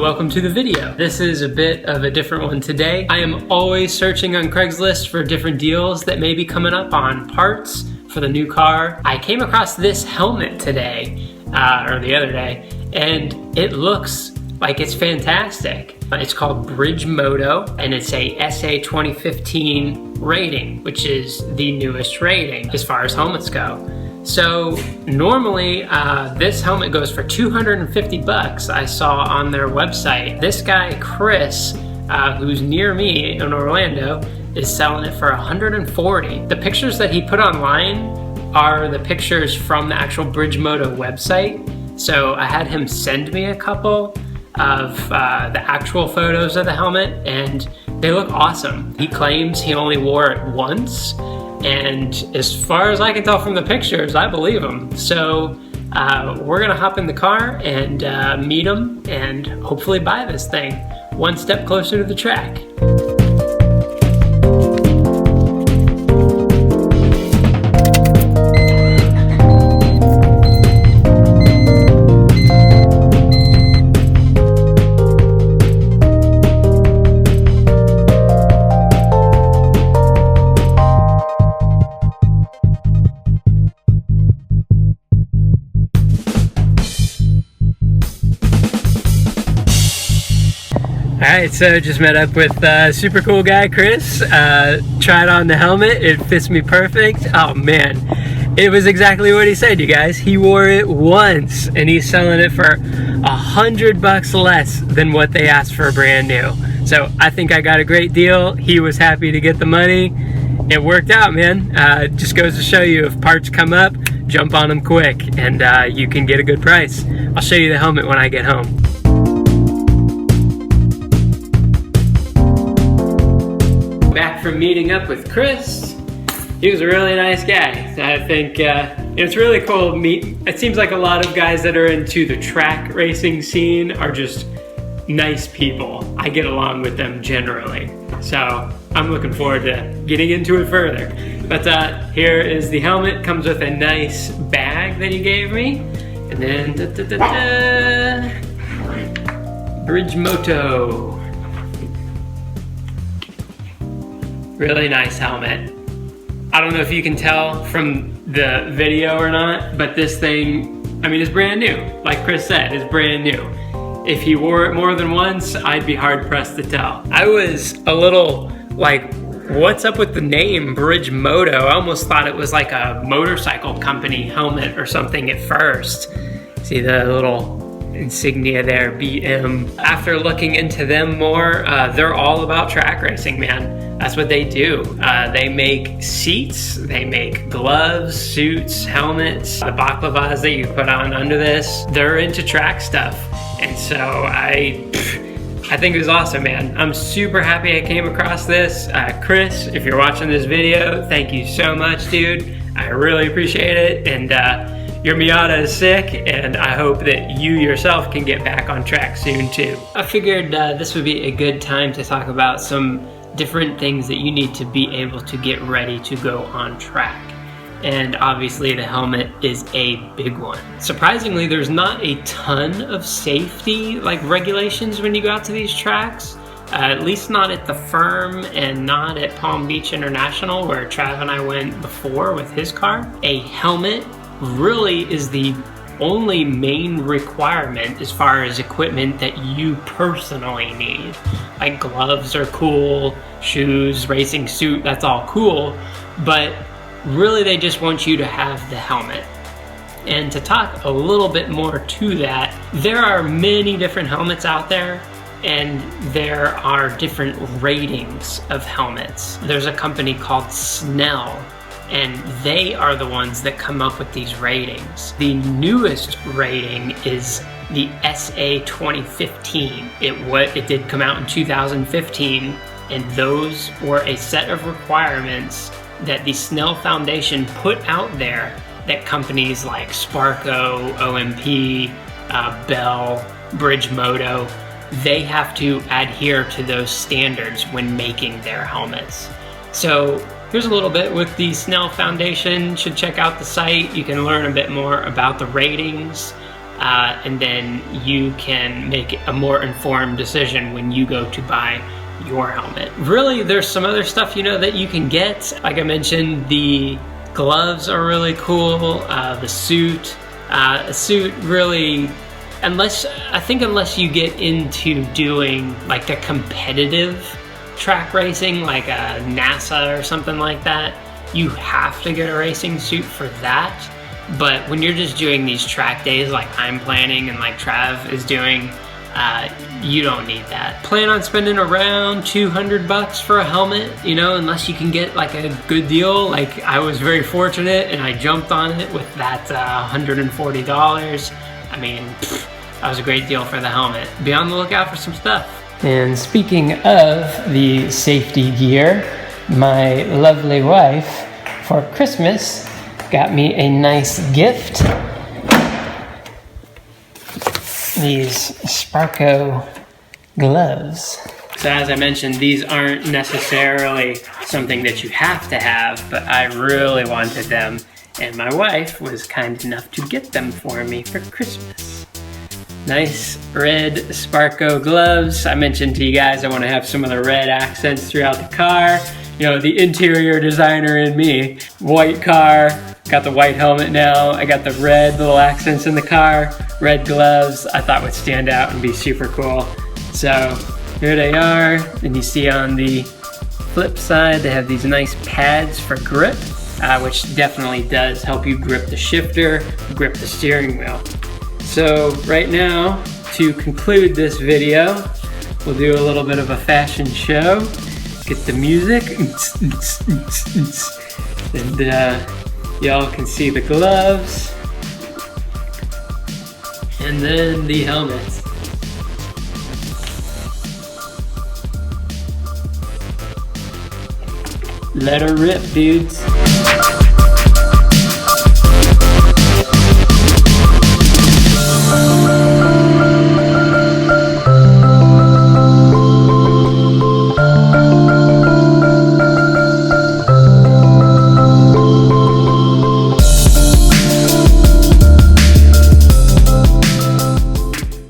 welcome to the video. This is a bit of a different one today. I am always searching on Craigslist for different deals that may be coming up on parts for the new car. I came across this helmet today, or the other day, and it looks like it's fantastic. It's called Bridge Moto, and it's a SA 2015 rating, which is the newest rating as far as helmets go. So normally this helmet goes for 250 bucks. I saw on their website. This guy, Chris, who's near me in Orlando, is selling it for 140. The pictures that he put online are the pictures from the actual Bridge Moto website. So I had him send me a couple of the actual photos of the helmet, and they look awesome. He claims he only wore it once, and as far as I can tell from the pictures, I believe him. So we're gonna hop in the car and meet him and hopefully buy this thing one step closer to the track. Alright, so just met up with super cool guy Chris. Tried on the helmet, it fits me perfect. Oh man, it was exactly what he said, you guys. He wore it once and he's selling it for $100 less than what they asked for brand new. So I think I got a great deal. He was happy to get the money. It worked out, man. Just goes to show you, if parts come up, jump on them quick and you can get a good price. I'll show you the helmet when I get home. Back from meeting up with Chris. He was a really nice guy. I think it's really cool to meet. It seems like a lot of guys that are into the track racing scene are just nice people. I get along with them generally. So I'm looking forward to getting into it further. But here is the helmet. Comes with a nice bag that he gave me. And then Bridge Moto. Really nice helmet. I don't know if you can tell from the video or not, but this thing, I mean, it's brand new. Like Chris said, it's brand new. If he wore it more than once, I'd be hard pressed to tell. I was a little like, what's up with the name Bridge Moto? I almost thought it was like a motorcycle company helmet or something at first. See the little insignia there, BM. After looking into them more, they're all about track racing, man. That's what they do. They make seats, they make gloves, suits, helmets, the baklavas that you put on under this. They're into track stuff. And so I think it was awesome, man. I'm super happy I came across this. Chris, if you're watching this video, thank you so much, dude. I really appreciate it. And your Miata is sick, and I hope that you yourself can get back on track soon too. I figured this would be a good time to talk about some different things that you need to be able to get ready to go on track. And obviously the helmet is a big one. Surprisingly, there's not a ton of safety regulations when you go out to these tracks. At least not at the firm and not at Palm Beach International, where Trav and I went before with his car. A helmet really is the only main requirement as far as equipment that you personally need. Like gloves are cool, shoes, racing suit, that's all cool, but really they just want you to have the helmet. And to talk a little bit more to that, there are many different helmets out there, and there are different ratings of helmets. There's a company called Snell, and they are the ones that come up with these ratings. The newest rating is the SA 2015. It did come out in 2015, and those were a set of requirements that the Snell Foundation put out there that companies like Sparco, OMP, Bell, Bridge Moto, they have to adhere to those standards when making their helmets. So here's a little bit with the Snell Foundation. You should check out the site. You can learn a bit more about the ratings. and then you can make a more informed decision when you go to buy your helmet. Really, there's some other stuff, you know, that you can get. Like I mentioned, the gloves are really cool. The suit, really, unless you get into doing like the competitive track racing, like a NASA or something like that, you have to get a racing suit for that. But when you're just doing these track days like I'm planning and like Trav is doing, you don't need that. Plan on spending around $200 for a helmet, you know, unless you can get like a good deal. Like I was very fortunate and I jumped on it with that $140. I mean, that was a great deal for the helmet. Be on the lookout for some stuff. And speaking of the safety gear, my lovely wife for Christmas got me a nice gift. These Sparko gloves. So as I mentioned, these aren't necessarily something that you have to have, but I really wanted them, and my wife was kind enough to get them for me for Christmas. Nice red Sparko gloves. I mentioned to you guys I want to have some of the red accents throughout the car. You know, the interior designer in me. White car, got the white helmet now. I got the red little accents in the car. Red gloves I thought would stand out and be super cool. So here they are. And you see on the flip side they have these nice pads for grip, which definitely does help you grip the shifter, grip the steering wheel. So right now, to conclude this video, we'll do a little bit of a fashion show. Get the music, and y'all can see the gloves, and then the helmets. Let her rip, dudes.